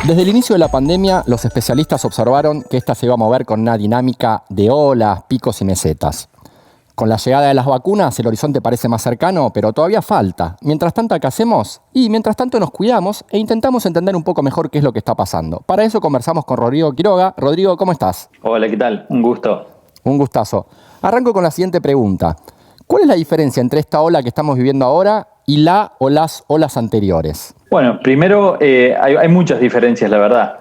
Desde el inicio de la pandemia, los especialistas observaron que esta se iba a mover con una dinámica de olas, picos y mesetas. Con la llegada de las vacunas, el horizonte parece más cercano, pero todavía falta. Mientras tanto, ¿qué hacemos? Y mientras tanto nos cuidamos e intentamos entender un poco mejor qué es lo que está pasando. Para eso conversamos con Rodrigo Quiroga. Rodrigo, ¿cómo estás? Hola, ¿qué tal? Un gusto. Un gustazo. Arranco con la siguiente pregunta. ¿Cuál es la diferencia entre esta ola que estamos viviendo ahora y la o las olas anteriores? Bueno, primero hay muchas diferencias, la verdad.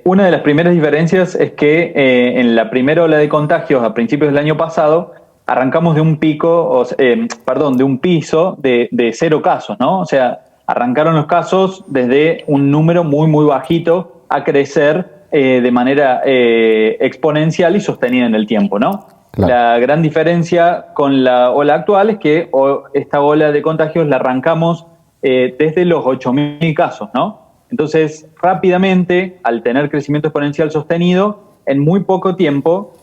Una de las primeras diferencias es que en la primera ola de contagios a principios del año pasado arrancamos de un pico, de un piso de 0 casos, ¿no? O sea, arrancaron los casos desde un número muy bajito a crecer de manera exponencial y sostenida en el tiempo, ¿no? Claro. La gran diferencia con la ola actual es que esta ola de contagios la arrancamos desde los 8.000 casos, ¿no? Entonces, rápidamente, al tener crecimiento exponencial sostenido, en muy poco tiempo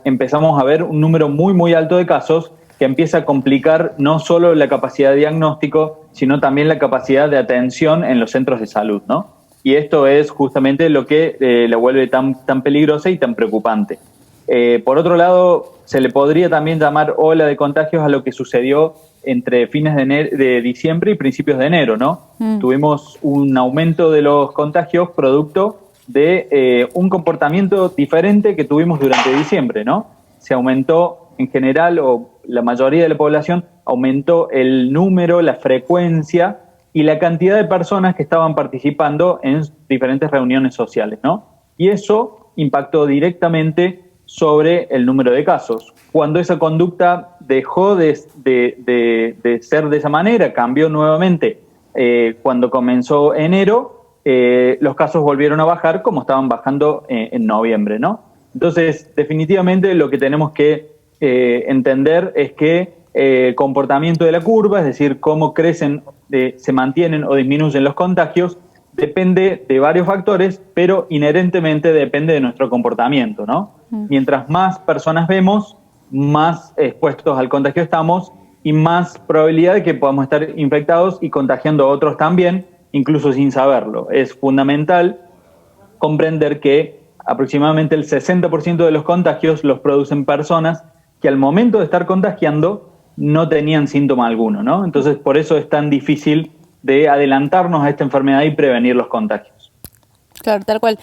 empezamos a ver un número muy alto de casos que empieza a complicar no solo la capacidad de diagnóstico, sino también la capacidad de atención en los centros de salud, ¿no? Y esto es justamente lo que la vuelve tan peligrosa y tan preocupante. Por otro lado, se le podría también llamar ola de contagios a lo que sucedió entre fines de diciembre y principios de enero, ¿no? Tuvimos un aumento de los contagios producto de un comportamiento diferente que tuvimos durante diciembre, ¿no? Se aumentó en general, o la mayoría de la población, aumentó el número, la frecuencia y la cantidad de personas que estaban participando en diferentes reuniones sociales, ¿no? Y eso impactó directamente sobre el número de casos. Cuando esa conducta dejó de ser de esa manera, cambió nuevamente cuando comenzó enero, los casos volvieron a bajar como estaban bajando en noviembre, ¿no? Entonces, definitivamente lo que tenemos que entender es que el comportamiento de la curva, es decir, cómo crecen, se mantienen o disminuyen los contagios, depende de varios factores, pero inherentemente depende de nuestro comportamiento, ¿no? Mientras más personas vemos, más expuestos al contagio estamos y más probabilidad de que podamos estar infectados y contagiando a otros también, incluso sin saberlo. Es fundamental comprender que aproximadamente el 60% de los contagios los producen personas que al momento de estar contagiando no tenían síntoma alguno, ¿no? Entonces, por eso es tan difícil de adelantarnos a esta enfermedad y prevenir los contagios. Claro, tal cual.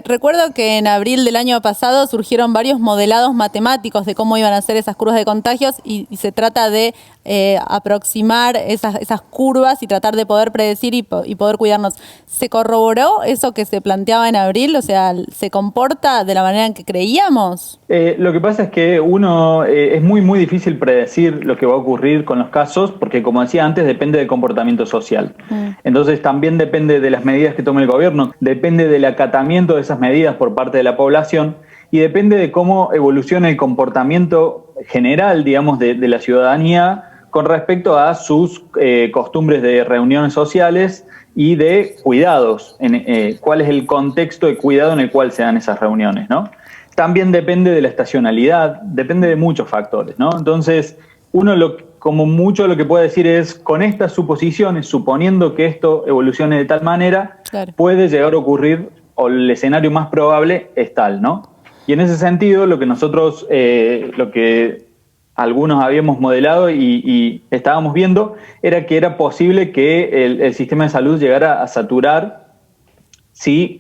Recuerdo que en abril del año pasado surgieron varios modelados matemáticos de cómo iban a ser esas curvas de contagios y se trata de aproximar esas curvas y tratar de poder predecir y poder cuidarnos. ¿Se corroboró eso que se planteaba en abril? O sea, ¿se comporta de la manera en que creíamos? Lo que pasa es que es muy difícil predecir lo que va a ocurrir con los casos porque, como decía antes, depende del comportamiento social. Entonces también depende de las medidas que tome el gobierno, depende del acatamiento de esas medidas por parte de la población y depende de cómo evoluciona el comportamiento general, digamos, de la ciudadanía con respecto a sus costumbres de reuniones sociales y de cuidados, cuál es el contexto de cuidado en el cual se dan esas reuniones, ¿no? También depende de la estacionalidad, depende de muchos factores, ¿no? Entonces, como mucho lo que puede decir es, con estas suposiciones, suponiendo que esto evolucione de tal manera, claro, puede llegar a ocurrir, o el escenario más probable es tal, ¿no? Y en ese sentido, lo que nosotros, lo que algunos habíamos modelado y estábamos viendo, era que era posible que el sistema de salud llegara a saturar si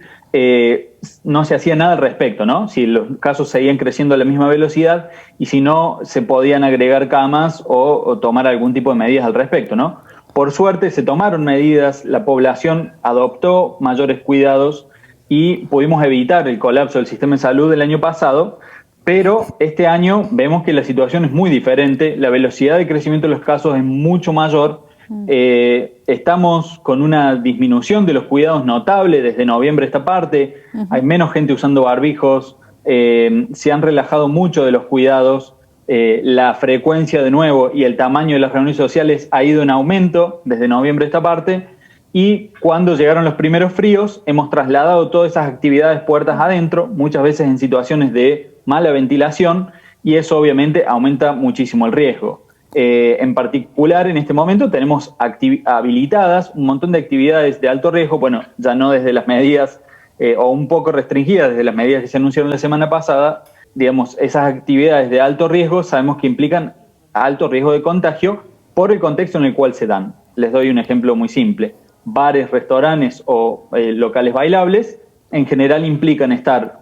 no se hacía nada al respecto, ¿no? Si los casos seguían creciendo a la misma velocidad y si no se podían agregar camas o tomar algún tipo de medidas al respecto, ¿no? Por suerte se tomaron medidas, la población adoptó mayores cuidados y pudimos evitar el colapso del sistema de salud del año pasado, pero este año vemos que la situación es muy diferente, la velocidad de crecimiento de los casos es mucho mayor. Estamos con una disminución de los cuidados notable desde noviembre a esta parte, hay menos gente usando barbijos, se han relajado mucho de los cuidados, la frecuencia de nuevo y el tamaño de las reuniones sociales ha ido en aumento desde noviembre a esta parte y cuando llegaron los primeros fríos hemos trasladado todas esas actividades puertas adentro, muchas veces en situaciones de mala ventilación y eso obviamente aumenta muchísimo el riesgo. En particular, en este momento tenemos habilitadas un montón de actividades de alto riesgo, bueno, ya no desde las medidas o un poco restringidas desde las medidas que se anunciaron la semana pasada. Digamos, esas actividades de alto riesgo sabemos que implican alto riesgo de contagio por el contexto en el cual se dan. Les doy un ejemplo muy simple. Bares, restaurantes o locales bailables en general implican estar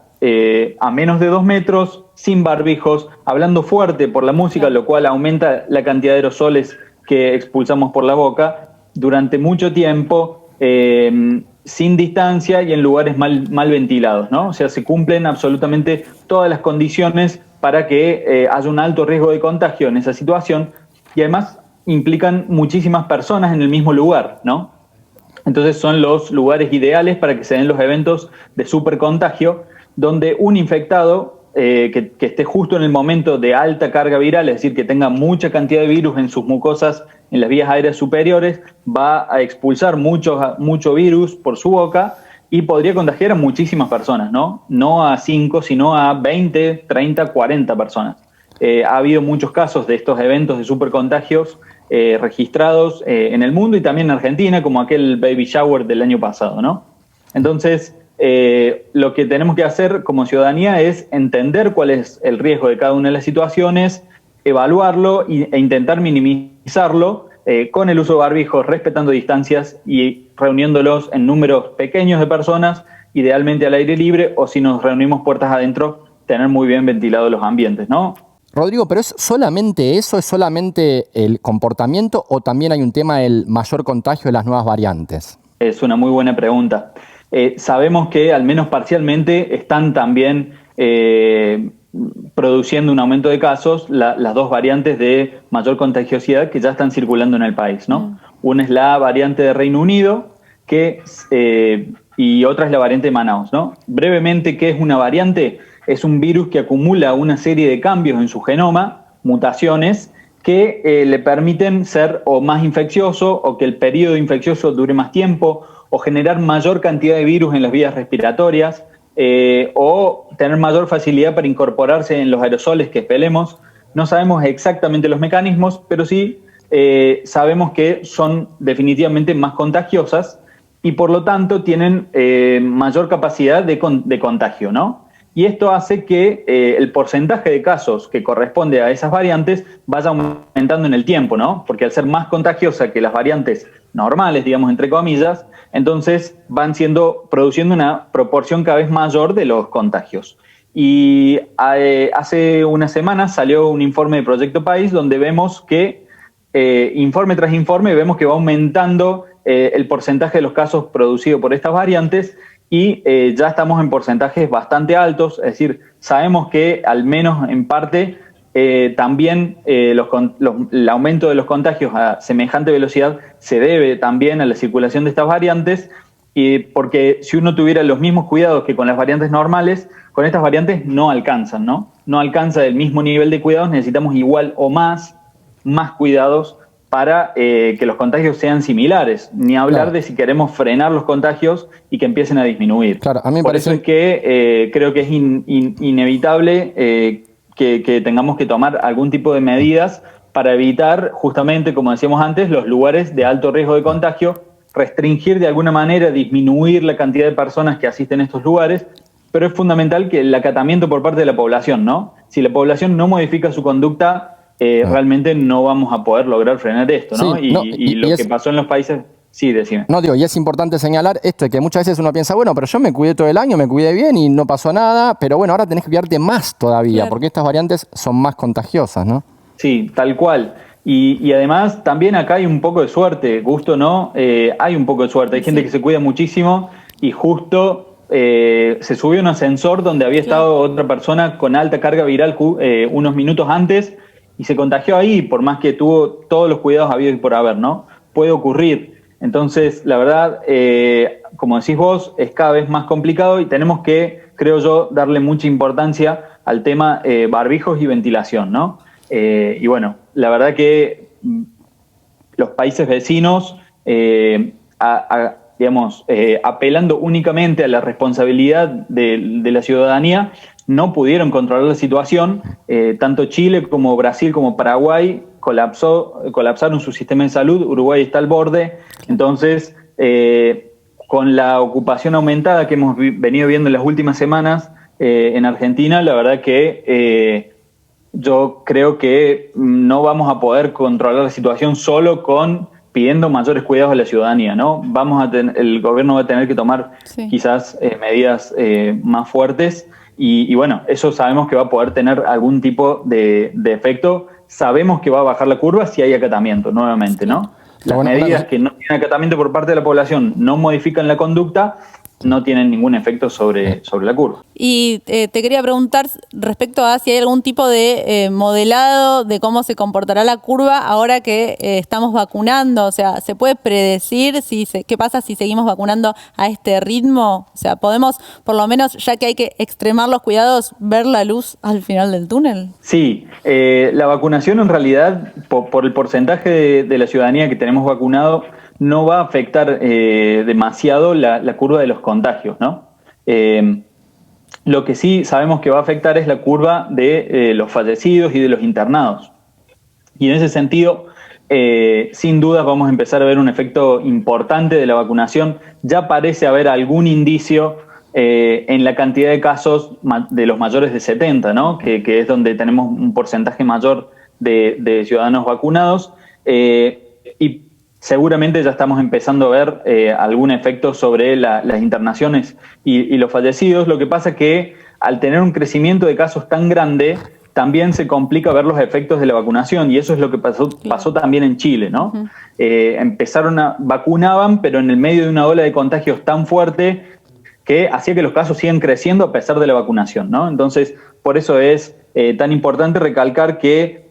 a menos de 2 metros, sin barbijos, hablando fuerte por la música, lo cual aumenta la cantidad de aerosoles que expulsamos por la boca durante mucho tiempo, sin distancia y en lugares mal ventilados, ¿no? O sea, se cumplen absolutamente todas las condiciones para que haya un alto riesgo de contagio en esa situación, y además implican muchísimas personas en el mismo lugar, ¿no? Entonces son los lugares ideales para que se den los eventos de supercontagio, donde un infectado que esté justo en el momento de alta carga viral, es decir, que tenga mucha cantidad de virus en sus mucosas, en las vías aéreas superiores, va a expulsar mucho virus por su boca y podría contagiar a muchísimas personas, ¿no? No a 5, sino a 20, 30, 40 personas. Ha habido muchos casos de estos eventos de supercontagios registrados en el mundo y también en Argentina, como aquel baby shower del año pasado, ¿no? Entonces, lo que tenemos que hacer como ciudadanía es entender cuál es el riesgo de cada una de las situaciones, evaluarlo e intentar minimizarlo con el uso de barbijos, respetando distancias y reuniéndolos en números pequeños de personas, idealmente al aire libre, o si nos reunimos puertas adentro, tener muy bien ventilados los ambientes, ¿no? Rodrigo, ¿pero es solamente eso? ¿Es solamente el comportamiento o también hay un tema del mayor contagio de las nuevas variantes? Es una muy buena pregunta. Sabemos que al menos parcialmente están también produciendo un aumento de casos las dos variantes de mayor contagiosidad que ya están circulando en el país, ¿no? Una es la variante de Reino Unido y otra es la variante de Manaus, ¿no? Brevemente, ¿qué es una variante? Es un virus que acumula una serie de cambios en su genoma, mutaciones, que le permiten ser o más infeccioso o que el periodo infeccioso dure más tiempo o generar mayor cantidad de virus en las vías respiratorias o tener mayor facilidad para incorporarse en los aerosoles que expelemos. No sabemos exactamente los mecanismos, pero sí sabemos que son definitivamente más contagiosas y por lo tanto tienen mayor capacidad de contagio, ¿no? Y esto hace que el porcentaje de casos que corresponde a esas variantes vaya aumentando en el tiempo, ¿no? Porque al ser más contagiosa que las variantes normales, digamos, entre comillas, entonces van produciendo una proporción cada vez mayor de los contagios. Y hace unas semanas salió un informe de Proyecto País donde vemos que, informe tras informe, vemos que va aumentando el porcentaje de los casos producidos por estas variantes y ya estamos en porcentajes bastante altos, es decir, sabemos que al menos en parte también el aumento de los contagios a semejante velocidad se debe también a la circulación de estas variantes, porque si uno tuviera los mismos cuidados que con las variantes normales, con estas variantes no alcanzan, ¿no? No alcanza el mismo nivel de cuidados, necesitamos igual o más cuidados para que los contagios sean similares, ni hablar Claro. de si queremos frenar los contagios y que empiecen a disminuir. Claro, a mí me Por parece eso es que creo que es inevitable que tengamos que tomar algún tipo de medidas para evitar, justamente, como decíamos antes, los lugares de alto riesgo de contagio, restringir de alguna manera, disminuir la cantidad de personas que asisten a estos lugares, pero es fundamental que el acatamiento por parte de la población, ¿no? Si la población no modifica su conducta, realmente no vamos a poder lograr frenar esto, ¿no? Sí, y lo que pasó en los países... Sí, decime. No, digo, y es importante señalar esto de que muchas veces uno piensa, bueno, pero yo me cuidé todo el año, me cuidé bien y no pasó nada, pero bueno, ahora tenés que cuidarte más todavía, Claro. porque estas variantes son más contagiosas, ¿no? Sí, tal cual. Y además también acá hay un poco de suerte, gusto o no, hay un poco de suerte. Hay gente que se cuida muchísimo y justo se subió a un ascensor donde había estado otra persona con alta carga viral unos minutos antes y se contagió ahí, por más que tuvo todos los cuidados habidos y por haber, ¿no? Puede ocurrir. Entonces, la verdad, como decís vos, es cada vez más complicado y tenemos que, creo yo, darle mucha importancia al tema barbijos y ventilación, ¿no? Y bueno, la verdad que los países vecinos, digamos, apelando únicamente a la responsabilidad de la ciudadanía, no pudieron controlar la situación. Tanto Chile como Brasil como Paraguay colapsaron su sistema de salud, Uruguay está al borde, entonces con la ocupación aumentada que hemos venido viendo en las últimas semanas en Argentina, la verdad que yo creo que no vamos a poder controlar la situación solo pidiendo mayores cuidados a la ciudadanía, ¿no? El gobierno va a tener que tomar quizás medidas más fuertes y bueno, eso sabemos que va a poder tener algún tipo de efecto. Sabemos que va a bajar la curva si hay acatamiento, nuevamente, ¿no? Las medidas que no tienen acatamiento por parte de la población no modifican la conducta, no tienen ningún efecto sobre la curva. Y te quería preguntar respecto a si hay algún tipo de modelado de cómo se comportará la curva ahora que estamos vacunando. O sea, ¿se puede predecir qué pasa si seguimos vacunando a este ritmo? O sea, ¿podemos, por lo menos, ya que hay que extremar los cuidados, ver la luz al final del túnel? Sí, la vacunación en realidad, por el porcentaje de la ciudadanía que tenemos vacunado, no va a afectar demasiado la curva de los contagios, ¿no? Lo que sí sabemos que va a afectar es la curva de los fallecidos y de los internados. Y en ese sentido, sin duda vamos a empezar a ver un efecto importante de la vacunación. Ya parece haber algún indicio en la cantidad de casos de los mayores de 70, ¿no? Que es donde tenemos un porcentaje mayor de ciudadanos vacunados. Y seguramente ya estamos empezando a ver algún efecto sobre las internaciones y los fallecidos. Lo que pasa es que al tener un crecimiento de casos tan grande, también se complica ver los efectos de la vacunación, y eso es lo que pasó también en Chile, ¿no? Vacunaban, pero en el medio de una ola de contagios tan fuerte que hacía que los casos sigan creciendo a pesar de la vacunación, ¿no? Entonces, por eso es tan importante recalcar que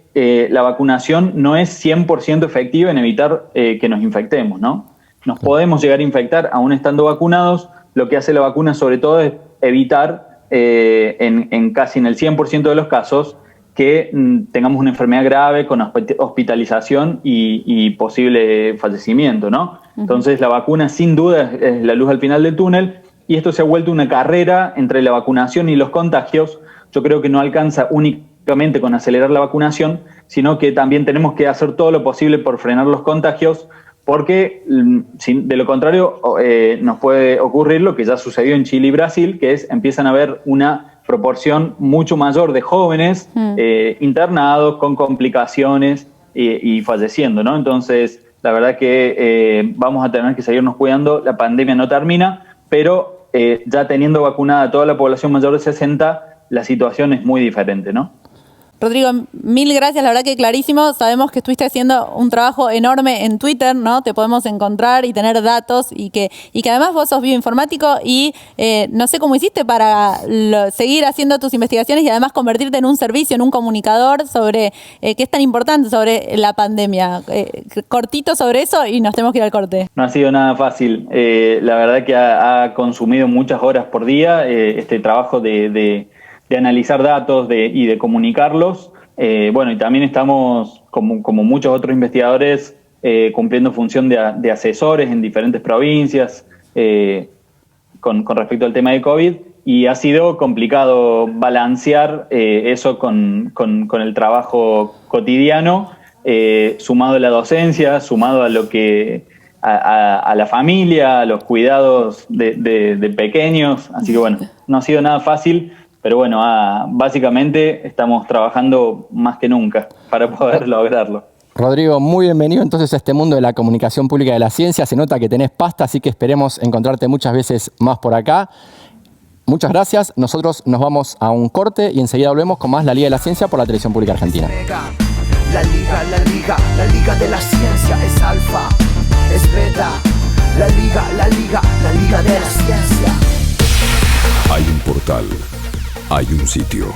la vacunación no es 100% efectiva en evitar que nos infectemos, ¿no? Nos podemos llegar a infectar aún estando vacunados. Lo que hace la vacuna sobre todo es evitar casi en el 100% de los casos que tengamos una enfermedad grave con hospitalización y posible fallecimiento, ¿no? Entonces la vacuna sin duda es la luz al final del túnel, y esto se ha vuelto una carrera entre la vacunación y los contagios. Yo creo que no alcanza únicamente con acelerar la vacunación, sino que también tenemos que hacer todo lo posible por frenar los contagios, porque de lo contrario nos puede ocurrir lo que ya sucedió en Chile y Brasil, que empiezan a haber una proporción mucho mayor de jóvenes internados con complicaciones y falleciendo, ¿no? Entonces, la verdad que vamos a tener que seguirnos cuidando. La pandemia no termina, pero ya teniendo vacunada a toda la población mayor de 60, la situación es muy diferente, ¿no? Rodrigo, mil gracias, la verdad que clarísimo. Sabemos que estuviste haciendo un trabajo enorme en Twitter, ¿no? Te podemos encontrar y tener datos, y que además vos sos bioinformático y no sé cómo hiciste para seguir haciendo tus investigaciones y además convertirte en un servicio, en un comunicador sobre qué es tan importante sobre la pandemia. Cortito sobre eso y nos tenemos que ir al corte. No ha sido nada fácil. La verdad que ha consumido muchas horas por día este trabajo de analizar datos y de comunicarlos. Bueno, y también estamos, como muchos otros investigadores, cumpliendo función de asesores en diferentes provincias con respecto al tema de COVID, y ha sido complicado balancear eso con el trabajo cotidiano, sumado a la docencia, sumado a lo que a la familia, a los cuidados de pequeños. Así que bueno, no ha sido nada fácil. Pero bueno, básicamente estamos trabajando más que nunca para poder lograrlo. Rodrigo, muy bienvenido entonces a este mundo de la comunicación pública de la ciencia. Se nota que tenés pasta, así que esperemos encontrarte muchas veces más por acá. Muchas gracias. Nosotros nos vamos a un corte y enseguida volvemos con más La Liga de la Ciencia por la Televisión Pública Argentina. La Liga de la Ciencia es alfa, es beta. La Liga de la Ciencia. Hay un portal. Hay un sitio,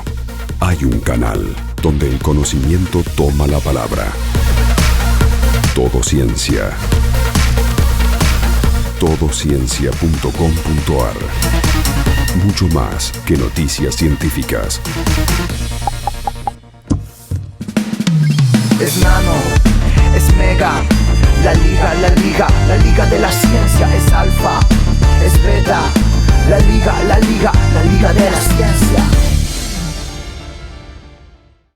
hay un canal donde el conocimiento toma la palabra. Todo Ciencia. Todociencia.com.ar. Mucho más que noticias científicas. Es nano, es mega. La Liga de la Ciencia es alfa, es beta. La Liga de la Ciencia.